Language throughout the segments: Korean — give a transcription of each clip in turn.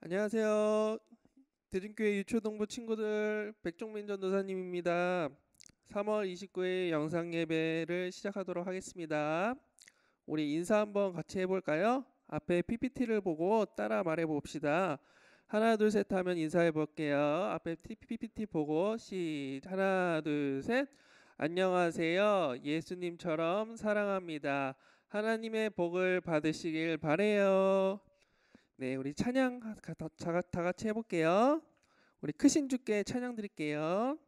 안녕하세요. 대진교회 유초동부 친구들 백종민 전도사님입니다. 3월 29일 영상 예배를 시작하도록 하겠습니다. 우리 인사 한번 같이 해볼까요? 앞에 PPT를 보고 따라 말해봅시다. 하나 둘 셋 하면 인사해 볼게요. 앞에 PPT 보고 하나 둘 셋. 안녕하세요. 예수님처럼 사랑합니다. 하나님의 복을 받으시길 바래요. 네, 우리 찬양 다 같이 해볼게요. 우리 크신 주께 찬양 드릴게요.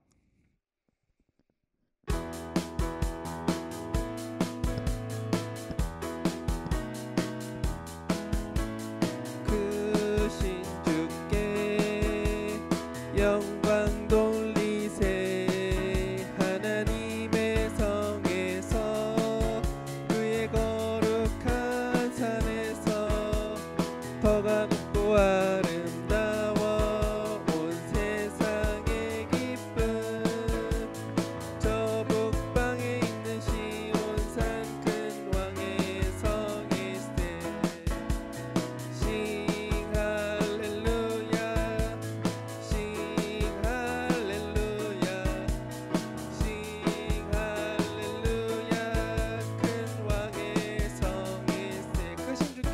크신 주께 영광 돌리세. 하나님의 성에서 그의 거룩한 산에서 더가 높고 아름다워 온 세상의 기쁨. 저 북방에 있는 시온산 큰 왕의 성일세. 싱 할렐루야 싱 할렐루야 싱 할렐루야. 큰 왕의 성일세. 크신 주께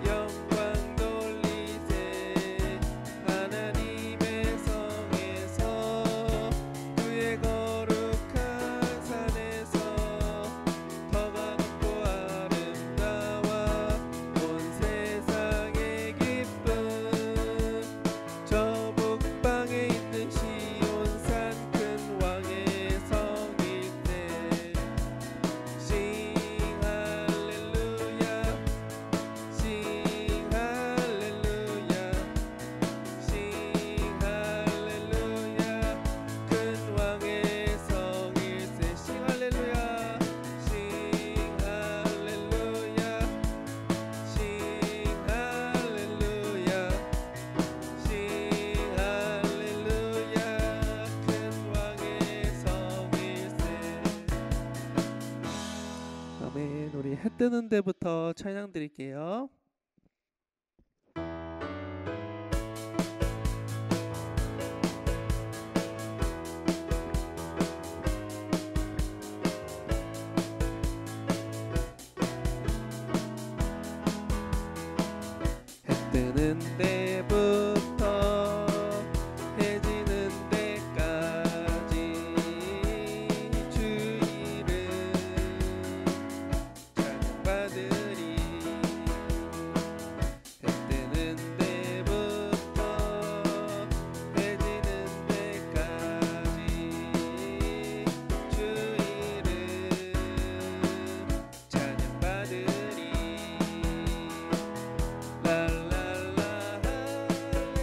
영광 돌리세. 하나님의 성에서 그의 거룩한 산에서 더가 높고 아름다워 온 세상의 기쁨. 저 북방에 있는 시온산 큰 왕의 성일세. 싱 할렐루야 싱 할렐루야 싱 할렐루야. 큰 왕의 성일세. 싱 할렐루야 싱 할렐루야 싱 할렐루야 싱 할렐루야. 큰 왕의 성일세. 아멘. 우리 해 뜨는 데부터 찬양 드릴게요. 해 뜨는 데부터 해 지는 데까지 주 이름 찬양받으리. 해 뜨는 데부터 해 지는 데까지 주 이름 찬양받으리. 랄랄라 할렐루야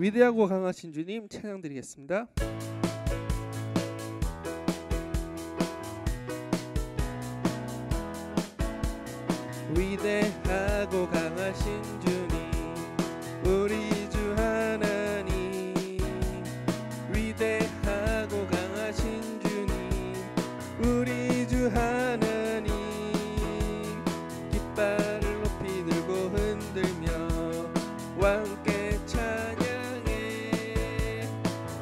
위대하고 강하신 주님 찬양 드리겠습니다. 위대하고 강하신 주님 우리 주 하나님, 위대하고 강하신 주님 우리 주 하나님, 깃발을 높이 들고 흔들며 왕께 찬양해.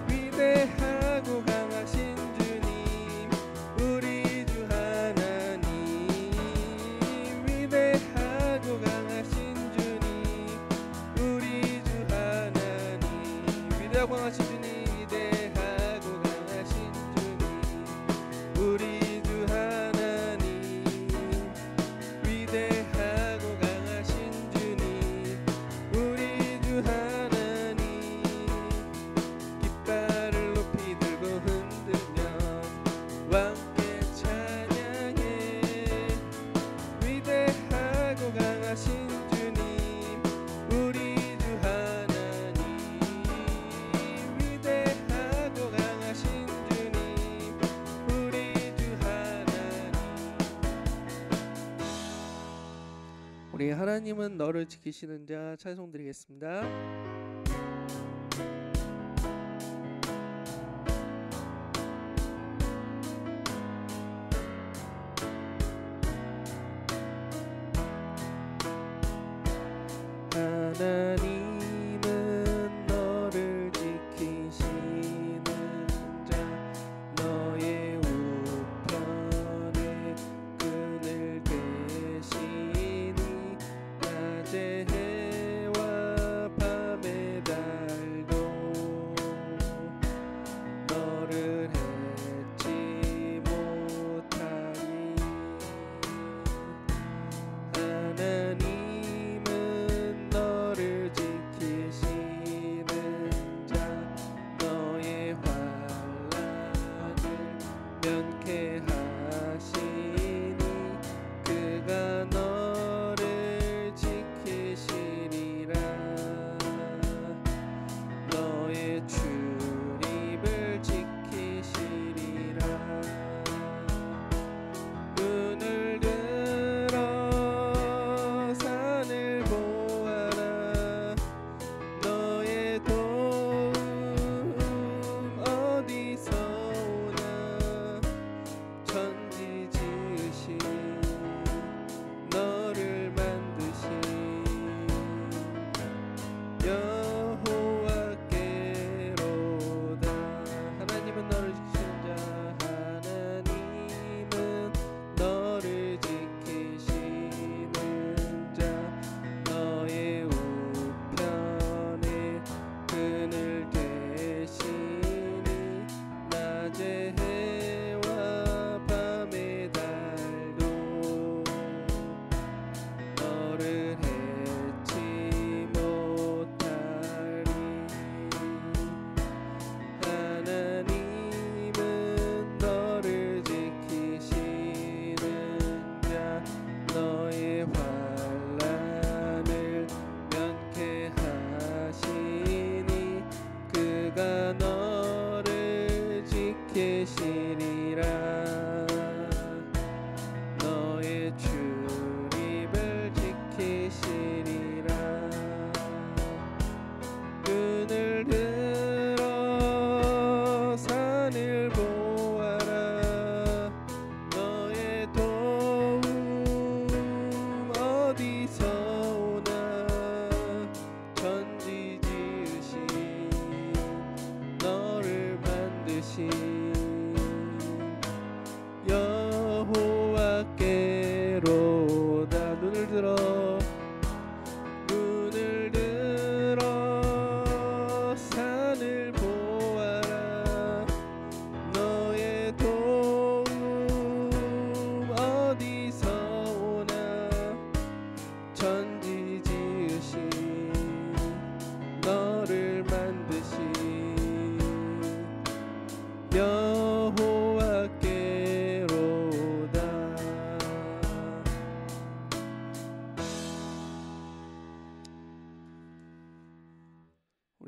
위대하고 강하신 주님 우리 주 하나님, 위대하고 강하신 주님 우리 주 하나님, 위대하고 강하신 주님, 위대하고 강하신 주님 우리 주 하나님, 위대하고 강하신 주님 우리 주 하나님, 깃발을 높이 들고 흔들며 왕께 찬양해. 위대하고 강하신 주님 우리 주 하나님, 위대하고 강하신 주님 우리 주 하나님. 우리 하나님은 너를 지키시는 자 찬송 드리겠습니다. 하나님은 너를 지키시는 자, 너의 우편에 끈을 대시니 낮에 해와 밤에 달도 너를 해치 못하니. 하나님은 너를 지키시는 자, 너의 환난을 면케 하시니 그가 너를 지키시리라. 너의 출입을 지키시리라. 눈을 들어 산을 보아라. 너의 도움 어디서 오나. 천지 지으신 너를 만드신 여호와께로다. 하나님은 너를 지키시는 자, 하나님은 너를 지키시는 자, 너의 우편에 끈을 대시니 낮에 해와 밤에 달도 너를 해치 못하리. 하나님은 너를 지키시는 자, 너의 환난을 면케 하시니 그가 너를 지키시리라. 너의 출입을 지키시리라. 눈을 들어 산을 보아라. 너의 도움 어디서 오나. 천지 지으신 너를 만드신 여호와께로다. 눈을 들어 산을 보아라. 너의 도움 어디서 오나. 천지 지으신 너를 만드신 여호와께로다.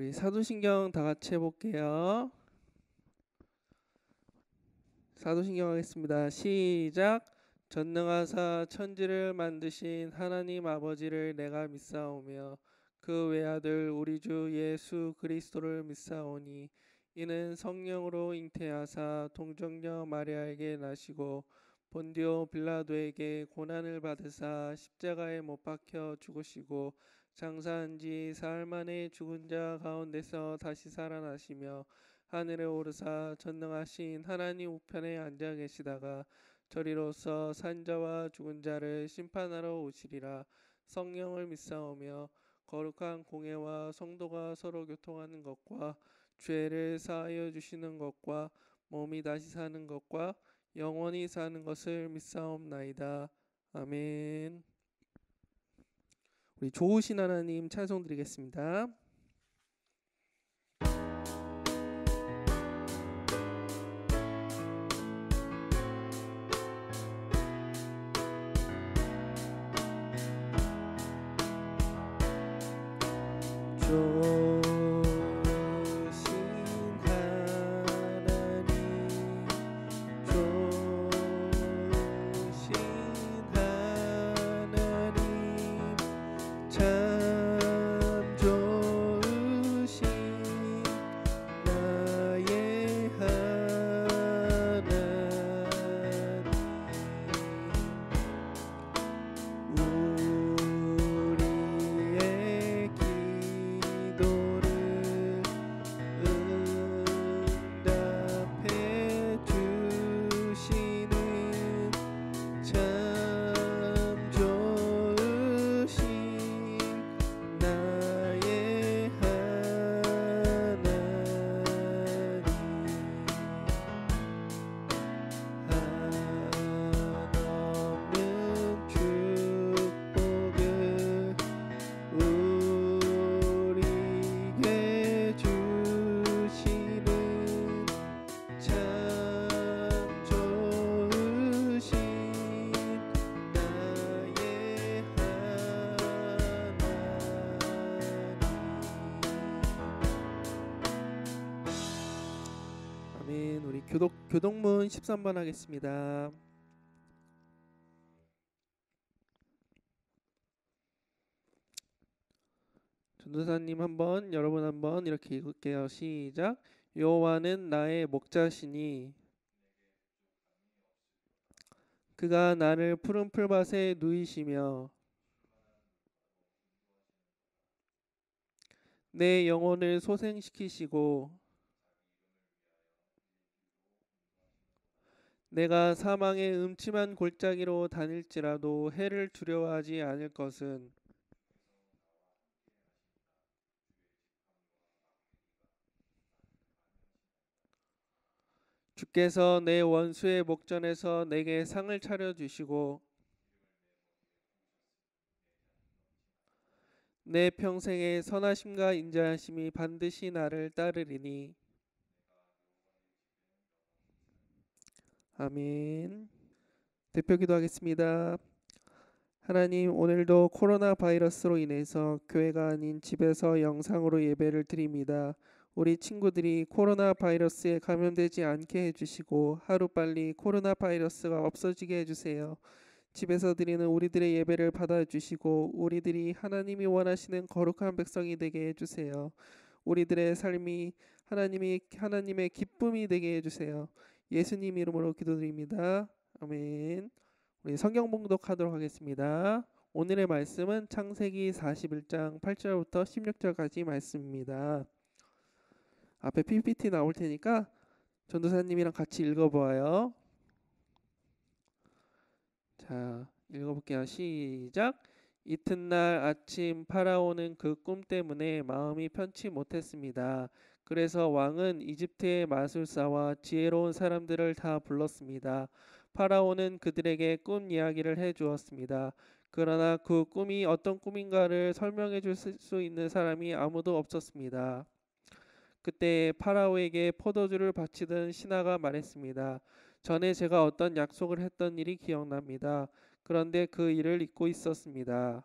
우리 사도신경 다 같이 해볼게요. 사도신경 하겠습니다. 시작. 전능하사 천지를 만드신 하나님 아버지를 내가 믿사오며 그 외아들 우리 주 예수 그리스도를 믿사오니 이는 성령으로 잉태하사 동정녀 마리아에게 나시고 본디오 빌라도에게 고난을 받으사 십자가에 못 박혀 죽으시고 장사한 지 사흘 만에 죽은 자 가운데서 다시 살아나시며 하늘에 오르사 전능하신 하나님 우편에 앉아 계시다가 저리로서 산자와 죽은 자를 심판하러 오시리라. 성령을 믿사오며 거룩한 공회와 성도가 서로 교통하는 것과 죄를 사하여 주시는 것과 몸이 다시 사는 것과 영원히 사는 것을 믿사옵나이다. 아멘. 우리 좋으신 하나님 찬송 드리겠습니다. 좋으신 하나님, 좋으신 하나님, 참 좋으신 나의 하나님, 우리의 기도를 응답해 주시는 참 좋으신 나의 하나님, 한없는 축복을 우리에게 주시는 참 좋으신 나의 하나님. 아멘. 우리 교동문 13번 하겠습니다. 전도사님 한번, 여러분 한번 이렇게 읽을게요. 시작. 여호와는 나의 목자시니 그가 나를 푸른 풀밭에 누이시며 내 영혼을 소생시키시고 내가 사망의 음침한 골짜기로 다닐지라도 해를 두려워하지 않을 것은 주께서 내 원수의 목전에서 내게 상을 차려주시고 내 평생의 선하심과 인자하심이 반드시 나를 따르리니. 아멘. 대표기도 하겠습니다. 하나님, 오늘도 코로나 바이러스로 인해서 교회가 아닌 집에서 영상으로 예배를 드립니다. 우리 친구들이 코로나 바이러스에 감염되지 않게 해주시고 하루빨리 코로나 바이러스가 없어지게 해주세요. 집에서 드리는 우리들의 예배를 받아주시고 우리들이 하나님이 원하시는 거룩한 백성이 되게 해주세요. 우리들의 삶이 하나님의 기쁨이 되게 해주세요. 예수님 이름으로 기도드립니다. 아멘. 우리 성경 봉독하도록 하겠습니다. 오늘의 말씀은 창세기 41장 8절부터 16절까지 말씀입니다. 앞에 PPT 나올 테니까 전도사님이랑 같이 읽어보아요. 자, 읽어볼게요. 시작. 이튿날 아침 파라오는 그 꿈 때문에 마음이 편치 못했습니다. 그래서 왕은 이집트의 마술사와 지혜로운 사람들을 다 불렀습니다. 파라오는 그들에게 꿈 이야기를 해주었습니다. 그러나 그 꿈이 어떤 꿈인가를 설명해 줄 수 있는 사람이 아무도 없었습니다. 그때 파라오에게 포도주를 바치던 신하가 말했습니다. 전에 제가 어떤 약속을 했던 일이 기억납니다. 그런데 그 일을 잊고 있었습니다.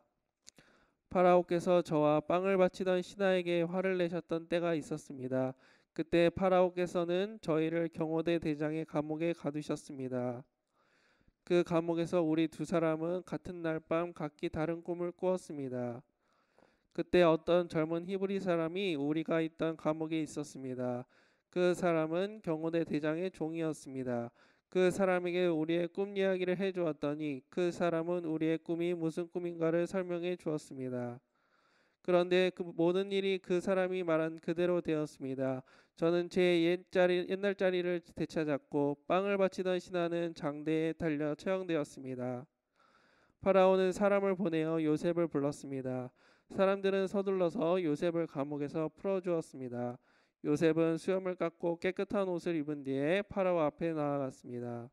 파라오께서 저와 빵을 바치던 신하에게 화를 내셨던 때가 있었습니다. 그때 파라오께서는 저희를 경호대 대장의 감옥에 가두셨습니다. 그 감옥에서 우리 두 사람은 같은 날 밤 각기 다른 꿈을 꾸었습니다. 그때 어떤 젊은 히브리 사람이 우리가 있던 감옥에 있었습니다. 그 사람은 경호대 대장의 종이었습니다. 그 사람에게 우리의 꿈 이야기를 해주었더니 그 사람은 우리의 꿈이 무슨 꿈인가를 설명해 주었습니다. 그런데 그 모든 일이 그 사람이 말한 그대로 되었습니다. 저는 제 옛날 자리를 되찾았고 빵을 바치던 신하는 장대에 달려 처형되었습니다. 파라오는 사람을 보내어 요셉을 불렀습니다. 사람들은 서둘러서 요셉을 감옥에서 풀어주었습니다. 요셉은 수염을 깎고 깨끗한 옷을 입은 뒤에 파라오 앞에 나아갔습니다.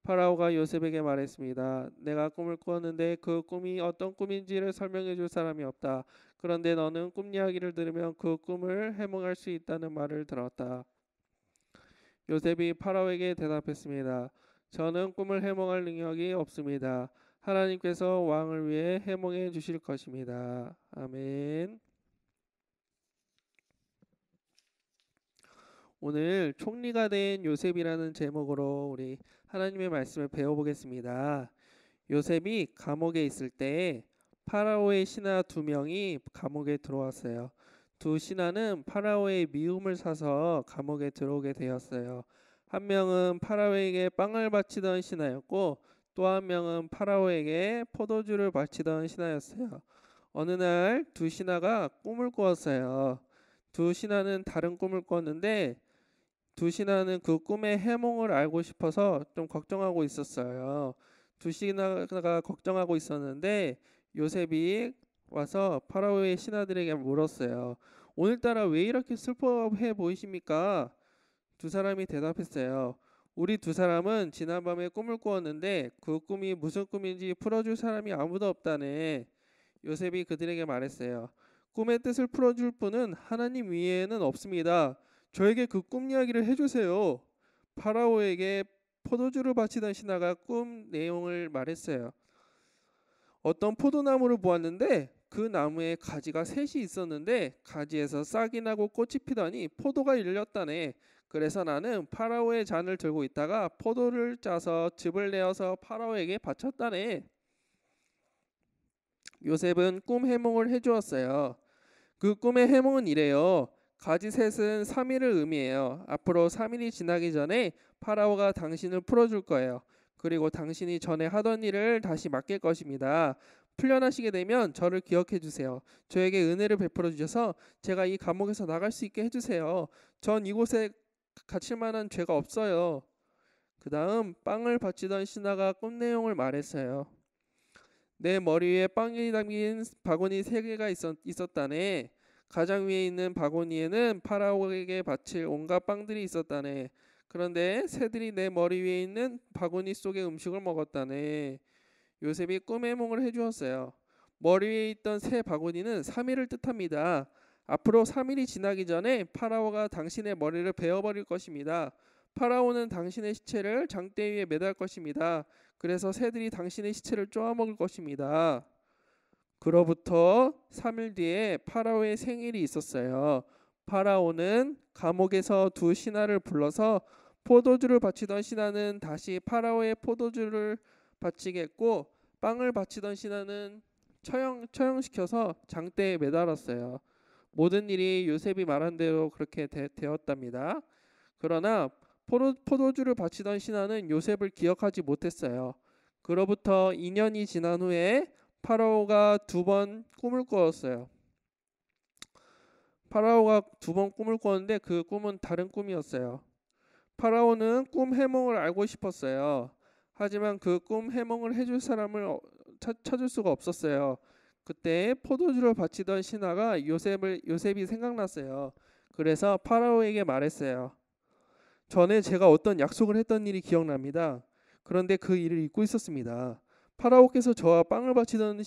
파라오가 요셉에게 말했습니다. 내가 꿈을 꾸었는데 그 꿈이 어떤 꿈인지를 설명해 줄 사람이 없다. 그런데 너는 꿈 이야기를 들으면 그 꿈을 해몽할 수 있다는 말을 들었다. 요셉이 파라오에게 대답했습니다. 저는 꿈을 해몽할 능력이 없습니다. 하나님께서 왕을 위해 해몽해 주실 것입니다. 아멘. 오늘 총리가 된 요셉이라는 제목으로 우리 하나님의 말씀을 배워보겠습니다. 요셉이 감옥에 있을 때 파라오의 신하 두 명이 감옥에 들어왔어요. 두 신하는 파라오의 미움을 사서 감옥에 들어오게 되었어요. 한 명은 파라오에게 빵을 바치던 신하였고 또 한 명은 파라오에게 포도주를 바치던 신하였어요. 어느 날 두 신하가 꿈을 꾸었어요. 두 신하는 다른 꿈을 꿨는데 두 신하는 그 꿈의 해몽을 알고 싶어서 좀 걱정하고 있었어요. 두 신하가 걱정하고 있었는데 요셉이 와서 파라오의 신하들에게 물었어요. 오늘따라 왜 이렇게 슬퍼해 보이십니까? 두 사람이 대답했어요. 우리 두 사람은 지난밤에 꿈을 꾸었는데 그 꿈이 무슨 꿈인지 풀어줄 사람이 아무도 없다네. 요셉이 그들에게 말했어요. 꿈의 뜻을 풀어줄 분은 하나님 위에는 없습니다. 저에게 그 꿈 이야기를 해주세요. 파라오에게 포도주를 바치던 신하가 꿈 내용을 말했어요. 어떤 포도나무를 보았는데 그 나무에 가지가 셋이 있었는데 가지에서 싹이 나고 꽃이 피더니 포도가 열렸다네. 그래서 나는 파라오의 잔을 들고 있다가 포도를 짜서 즙을 내어서 파라오에게 바쳤다네. 요셉은 꿈 해몽을 해주었어요. 그 꿈의 해몽은 이래요. 가지 셋은 3일을 의미해요. 앞으로 3일이 지나기 전에 파라오가 당신을 풀어줄 거예요. 그리고 당신이 전에 하던 일을 다시 맡길 것입니다. 풀려나시게 되면 저를 기억해 주세요. 저에게 은혜를 베풀어 주셔서 제가 이 감옥에서 나갈 수 있게 해주세요. 전 이곳에 갇힐 만한 죄가 없어요. 그 다음 빵을 바치던 신하가 꿈 내용을 말했어요. 내 머리 위에 빵이 담긴 바구니 3개가 있었다네. 가장 위에 있는 바구니에는 파라오에게 바칠 온갖 빵들이 있었다네. 그런데 새들이 내 머리 위에 있는 바구니 속의 음식을 먹었다네. 요셉이 꿈 해몽을 해주었어요. 머리 위에 있던 새 바구니는 3일을 뜻합니다. 앞으로 3일이 지나기 전에 파라오가 당신의 머리를 베어버릴 것입니다. 파라오는 당신의 시체를 장대 위에 매달 것입니다. 그래서 새들이 당신의 시체를 쪼아먹을 것입니다. 그로부터 3일 뒤에 파라오의 생일이 있었어요. 파라오는 감옥에서 두 신하를 불러서 포도주를 바치던 신하는 다시 파라오의 포도주를 바치겠고 빵을 바치던 신하는 처형시켜서 장대에 매달았어요. 모든 일이 요셉이 말한 대로 그렇게 되었답니다. 그러나 포도주를 바치던 신하는 요셉을 기억하지 못했어요. 그로부터 2년이 지난 후에 파라오가 2번 꿈을 꾸었어요. 파라오가 2번 꿈을 꾸었는데 그 꿈은 다른 꿈이었어요. 파라오는 꿈 해몽을 알고 싶었어요. 하지만 그 꿈 해몽을 해줄 사람을 찾을 수가 없었어요. 그때 포도주를 바치던 신하가 요셉이 생각났어요. 그래서 파라오에게 말했어요. 전에 제가 어떤 약속을 했던 일이 기억납니다. 그런데 그 일을 잊고 있었습니다. 파라오께서 저와 빵을 바치던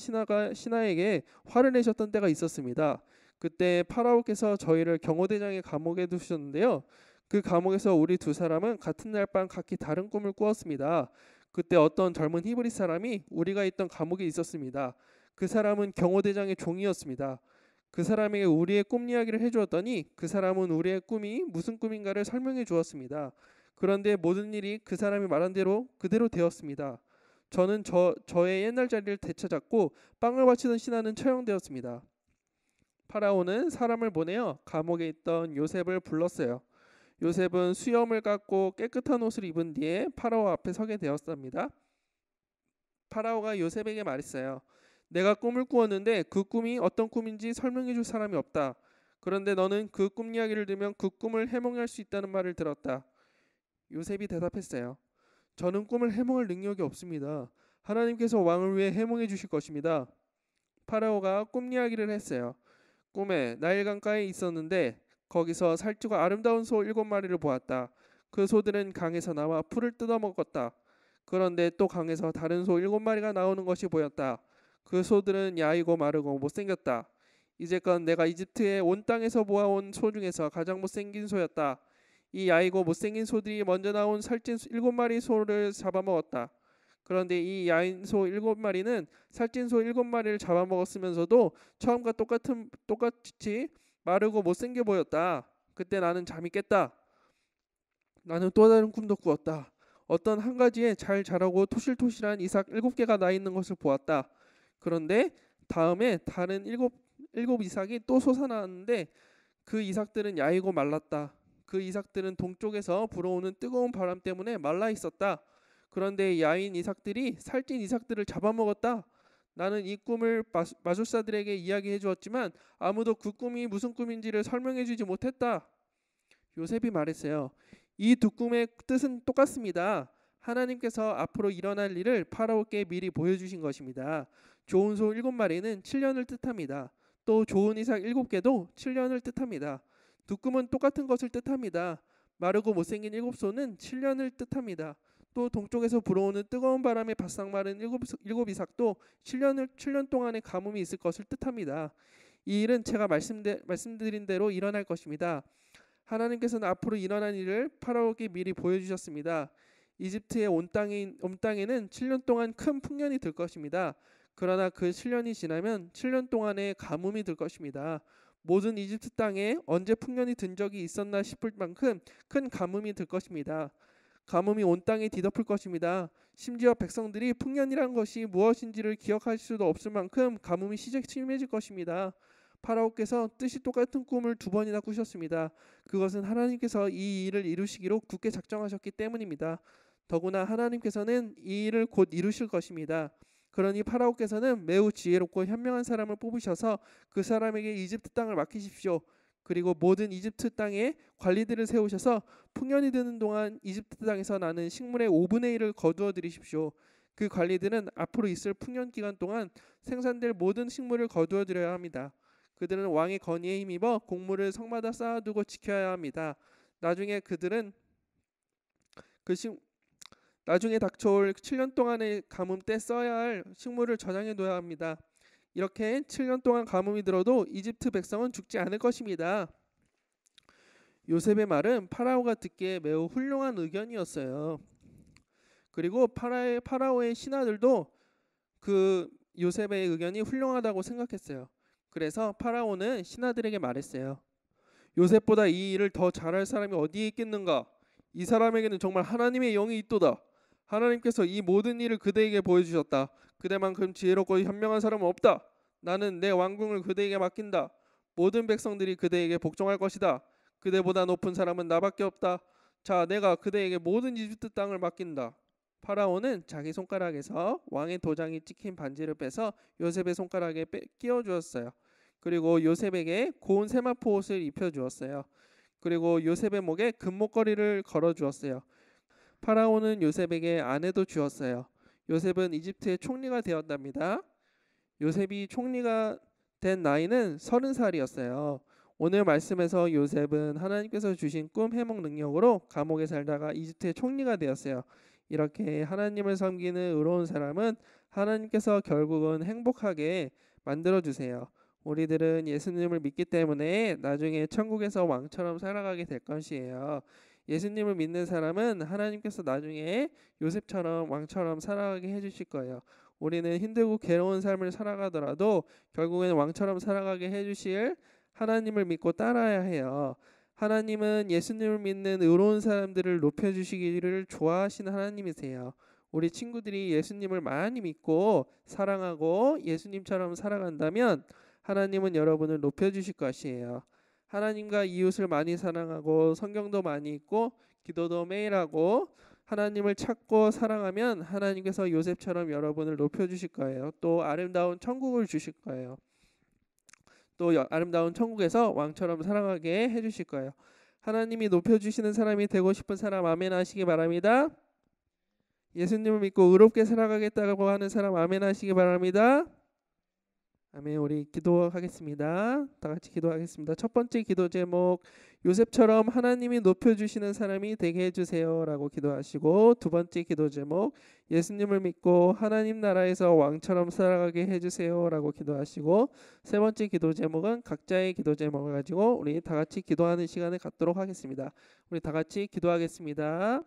신하에게 화를 내셨던 때가 있었습니다. 그때 파라오께서 저희를 경호대장의 감옥에 두셨는데요. 그 감옥에서 우리 두 사람은 같은 날 밤 각기 다른 꿈을 꾸었습니다. 그때 어떤 젊은 히브리 사람이 우리가 있던 감옥에 있었습니다. 그 사람은 경호대장의 종이었습니다. 그 사람에게 우리의 꿈 이야기를 해주었더니 그 사람은 우리의 꿈이 무슨 꿈인가를 설명해 주었습니다. 그런데 모든 일이 그 사람이 말한 대로 그대로 되었습니다. 저는 저의 옛날 자리를 되찾았고 빵을 바치던 신하는 처형되었습니다. 파라오는 사람을 보내어 감옥에 있던 요셉을 불렀어요. 요셉은 수염을 깎고 깨끗한 옷을 입은 뒤에 파라오 앞에 서게 되었습니다. 파라오가 요셉에게 말했어요. 내가 꿈을 꾸었는데 그 꿈이 어떤 꿈인지 설명해 줄 사람이 없다. 그런데 너는 그 꿈 이야기를 들으면 그 꿈을 해몽할 수 있다는 말을 들었다. 요셉이 대답했어요. 저는 꿈을 해몽할 능력이 없습니다. 하나님께서 왕을 위해 해몽해 주실 것입니다. 파라오가 꿈 이야기를 했어요. 꿈에 나일 강가에 있었는데 거기서 살찌고 아름다운 소 7마리를 보았다. 그 소들은 강에서 나와 풀을 뜯어먹었다. 그런데 또 강에서 다른 소 7마리가 나오는 것이 보였다. 그 소들은 야이고 마르고 못생겼다. 이제껏 내가 이집트의 온 땅에서 모아온 소 중에서 가장 못생긴 소였다. 이 야이고 못생긴 소들이 먼저 나온 살찐 7마리 소를 잡아먹었다. 그런데 이 야인 소 7마리는 살찐 소 7마리를 잡아먹었으면서도 처음과 똑같이 마르고 못생겨 보였다. 그때 나는 잠이 깼다. 나는 또 다른 꿈도 꾸었다. 어떤 한 가지에 잘 자라고 토실토실한 이삭 7개가 나 있는 것을 보았다. 그런데 다음에 다른 일곱 이삭이 또 솟아나는데 그 이삭들은 야이고 말랐다. 그 이삭들은 동쪽에서 불어오는 뜨거운 바람 때문에 말라 있었다. 그런데 야인 이삭들이 살찐 이삭들을 잡아먹었다. 나는 이 꿈을 마술사들에게 이야기해 주었지만 아무도 그 꿈이 무슨 꿈인지를 설명해 주지 못했다. 요셉이 말했어요. 이 두 꿈의 뜻은 똑같습니다. 하나님께서 앞으로 일어날 일을 파라오께 미리 보여주신 것입니다. 좋은 소 7마리는 7년을 뜻합니다. 또 좋은 이삭 7개도 7년을 뜻합니다. 두 꿈은 똑같은 것을 뜻합니다. 마르고 못생긴 7소는 7년을 뜻합니다. 또 동쪽에서 불어오는 뜨거운 바람에 바싹 마른 7 이삭도 7년 동안의 가뭄이 있을 것을 뜻합니다. 이 일은 제가 말씀드린 대로 일어날 것입니다. 하나님께서는 앞으로 일어난 일을 파라오에게 미리 보여주셨습니다. 이집트의 온 땅에는 7년 동안 큰 풍년이 들 것입니다. 그러나 그 7년이 지나면 7년 동안의 가뭄이 들 것입니다. 모든 이집트 땅에 언제 풍년이 든 적이 있었나 싶을 만큼 큰 가뭄이 들 것입니다. 가뭄이 온 땅에 뒤덮을 것입니다. 심지어 백성들이 풍년이란 것이 무엇인지를 기억할 수도 없을 만큼 가뭄이 심해질 것입니다. 파라오께서 뜻이 똑같은 꿈을 2번이나 꾸셨습니다. 그것은 하나님께서 이 일을 이루시기로 굳게 작정하셨기 때문입니다. 더구나 하나님께서는 이 일을 곧 이루실 것입니다. 그러니 파라오께서는 매우 지혜롭고 현명한 사람을 뽑으셔서 그 사람에게 이집트 땅을 맡기십시오. 그리고 모든 이집트 땅에 관리들을 세우셔서 풍년이 드는 동안 이집트 땅에서 나는 식물의 5분의 1을 거두어 드리십시오. 그 관리들은 앞으로 있을 풍년 기간 동안 생산될 모든 식물을 거두어 드려야 합니다. 그들은 왕의 건의에 힘입어 곡물을 성마다 쌓아두고 지켜야 합니다. 나중에 닥쳐올 7년 동안의 가뭄 때 써야 할 식물을 저장해 둬야 합니다. 이렇게 7년 동안 가뭄이 들어도 이집트 백성은 죽지 않을 것입니다. 요셉의 말은 파라오가 듣기에 매우 훌륭한 의견이었어요. 그리고 파라오의 신하들도 그 요셉의 의견이 훌륭하다고 생각했어요. 그래서 파라오는 신하들에게 말했어요. 요셉보다 이 일을 더 잘할 사람이 어디에 있겠는가? 이 사람에게는 정말 하나님의 영이 있도다. 하나님께서 이 모든 일을 그대에게 보여주셨다. 그대만큼 지혜롭고 현명한 사람은 없다. 나는 내 왕궁을 그대에게 맡긴다. 모든 백성들이 그대에게 복종할 것이다. 그대보다 높은 사람은 나밖에 없다. 자, 내가 그대에게 모든 이집트 땅을 맡긴다. 파라오는 자기 손가락에서 왕의 도장이 찍힌 반지를 빼서 요셉의 손가락에 끼워 주었어요. 그리고 요셉에게 고운 세마포 옷을 입혀 주었어요. 그리고 요셉의 목에 금목걸이를 걸어 주었어요. 파라오는 요셉에게 아내도 주었어요. 요셉은 이집트의 총리가 되었답니다. 요셉이 총리가 된 나이는 30살이었어요. 오늘 말씀에서 요셉은 하나님께서 주신 꿈 해몽 능력으로 감옥에 살다가 이집트의 총리가 되었어요. 이렇게 하나님을 섬기는 의로운 사람은 하나님께서 결국은 행복하게 만들어주세요. 우리들은 예수님을 믿기 때문에 나중에 천국에서 왕처럼 살아가게 될 것이에요. 예수님을 믿는 사람은 하나님께서 나중에 요셉처럼 왕처럼 살아가게 해주실 거예요. 우리는 힘들고 괴로운 삶을 살아가더라도 결국에는 왕처럼 살아가게 해주실 하나님을 믿고 따라야 해요. 하나님은 예수님을 믿는 의로운 사람들을 높여주시기를 좋아하시는 하나님이세요. 우리 친구들이 예수님을 많이 믿고 사랑하고 예수님처럼 살아간다면 하나님은 여러분을 높여주실 것이에요. 하나님과 이웃을 많이 사랑하고 성경도 많이 읽고 기도도 매일 하고 하나님을 찾고 사랑하면 하나님께서 요셉처럼 여러분을 높여주실 거예요. 또 아름다운 천국을 주실 거예요. 또 아름다운 천국에서 왕처럼 사랑하게 해주실 거예요. 하나님이 높여주시는 사람이 되고 싶은 사람 아멘 하시기 바랍니다. 예수님을 믿고 의롭게 살아가겠다고 하는 사람 아멘 하시기 바랍니다. 아멘. 우리 기도하겠습니다. 다 같이 기도하겠습니다. 첫 번째 기도 제목, 요셉처럼 하나님이 높여주시는 사람이 되게 해주세요 라고 기도하시고, 두 번째 기도 제목, 예수님을 믿고 하나님 나라에서 왕처럼 살아가게 해주세요 라고 기도하시고, 세 번째 기도 제목은 각자의 기도 제목을 가지고 우리 다 같이 기도하는 시간을 갖도록 하겠습니다. 우리 다 같이 기도하겠습니다.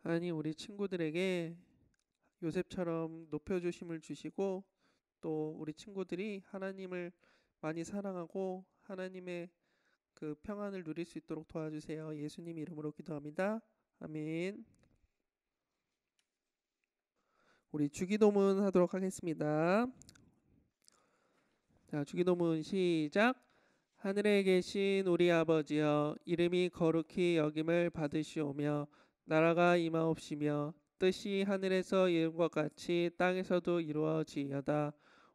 하나님, 우리 친구들에게 요셉처럼 높여주심을 주시고 또 우리 친구들이 하나님을 많이 사랑하고 하나님의 그 평안을 누릴 수 있도록 도와주세요. 예수님 이름으로 기도합니다. 아멘. 우리 주기도문 하도록 하겠습니다. 자, 주기도문 시작. 하늘에 계신 우리 아버지여, 이름이 거룩히 여김을 받으시오며 나라가 임하옵시며 뜻이 하늘에서 이룬 것 같이 땅에서도 이루어지이다.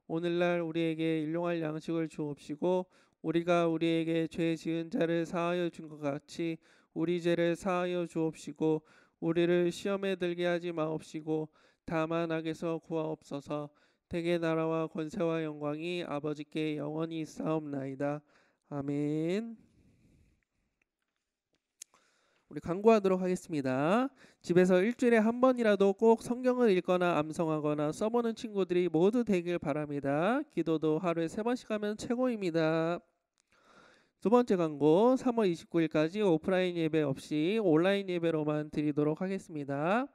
오늘날 우리에게 일용할 양식을 주옵시고 우리가 우리에게 죄 지은 자를 사하여 준 것 같이 우리 죄를 사하여 주옵시고 우리를 시험에 들게 하지 마옵시고 다만 악에서 구하옵소서. 대개 나라와 권세와 영광이 아버지께 영원히 있사옵나이다. 아멘. 우리 간구하도록 하겠습니다. 집에서 일주일에 한 번이라도 꼭 성경을 읽거나 암송하거나 써보는 친구들이 모두 되길 바랍니다. 기도도 하루에 3번씩 하면 최고입니다. 두 번째 광고, 3월 29일까지 오프라인 예배 없이 온라인 예배로만 드리도록 하겠습니다.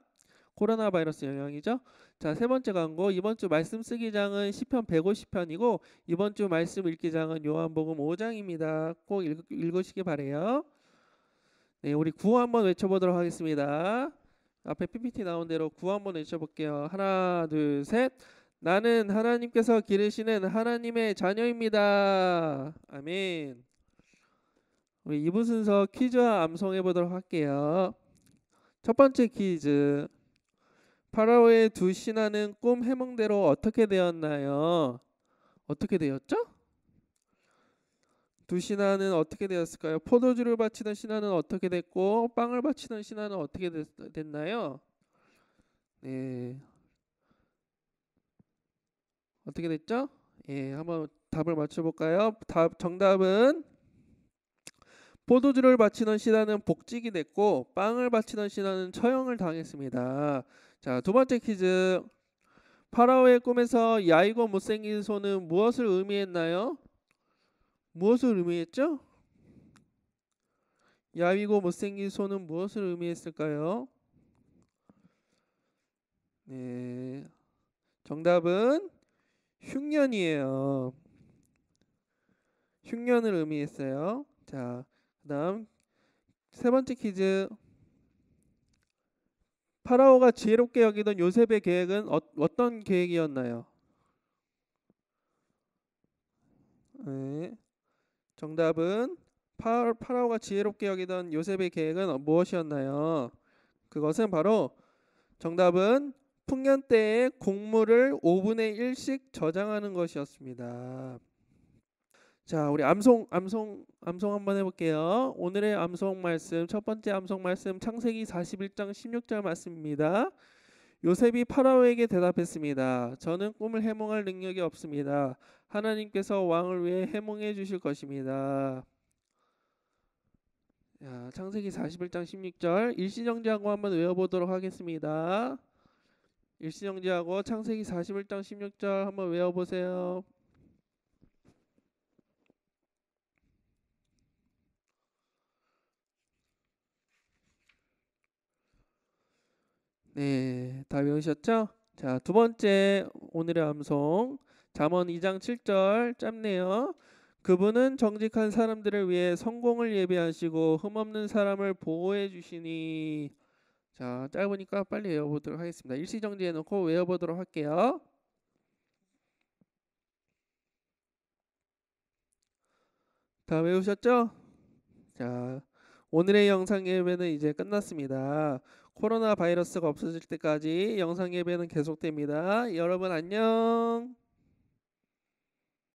코로나 바이러스 영향이죠. 자, 세 번째 광고, 이번 주 말씀 쓰기장은 시편 150편이고 이번 주 말씀 읽기장은 요한복음 5장입니다. 꼭 읽으시기 바래요. 네, 우리 구호 한번 외쳐보도록 하겠습니다. 앞에 PPT 나온 대로 구호 한번 외쳐볼게요. 하나, 둘, 셋. 나는 하나님께서 기르시는 하나님의 자녀입니다. 아멘. 우리 2부 순서 퀴즈와 암송해보도록 할게요. 첫 번째 퀴즈. 파라오의 두 신하는 꿈 해몽대로 어떻게 되었나요? 어떻게 되었죠? 두 신하는 어떻게 되었을까요? 포도주를 바치던 신하는 어떻게 됐고 빵을 바치던 신하는 어떻게 됐나요? 네, 어떻게 됐죠? 예, 한번 답을 맞춰볼까요? 정답은 포도주를 바치던 신하는 복직이 됐고 빵을 바치던 신하는 처형을 당했습니다. 자, 두 번째 퀴즈. 파라오의 꿈에서 야이고 못생긴 소는 무엇을 의미했나요? 무엇을 의미했죠? 야위고 못생긴 소는 무엇을 의미했을까요? 네, 정답은 흉년이에요. 흉년을 의미했어요. 자, 그다음 세 번째 퀴즈. 파라오가 지혜롭게 여기던 요셉의 계획은 어떤 계획이었나요? 네. 정답은 파라오가 지혜롭게 여기던 요셉의 계획은 무엇이었나요? 그것은 바로 정답은 풍년 때에 곡물을 5분의 1씩 저장하는 것이었습니다. 자, 우리 암송 한번 해볼게요. 오늘의 암송 말씀, 첫 번째 암송 말씀 창세기 41장 16절 말씀입니다. 요셉이 파라오에게 대답했습니다. 저는 꿈을 해몽할 능력이 없습니다. 하나님께서 왕을 위해 해몽해 주실 것입니다. 자, 창세기 41장 16절 일시정지하고 한번 외워보도록 하겠습니다. 일시정지하고 창세기 41장 16절 한번 외워보세요. 네, 다 외우셨죠? 자, 두 번째 오늘의 암송 잠언 2장 7절 짧네요. 그분은 정직한 사람들을 위해 성공을 예비하시고 흠없는 사람을 보호해 주시니. 자, 짧으니까 빨리 외워보도록 하겠습니다. 일시정지해 놓고 외워보도록 할게요. 다 외우셨죠? 자, 오늘의 영상 예배는 이제 끝났습니다. 코로나 바이러스가 없어질 때까지 영상 예배는 계속됩니다. 여러분 안녕.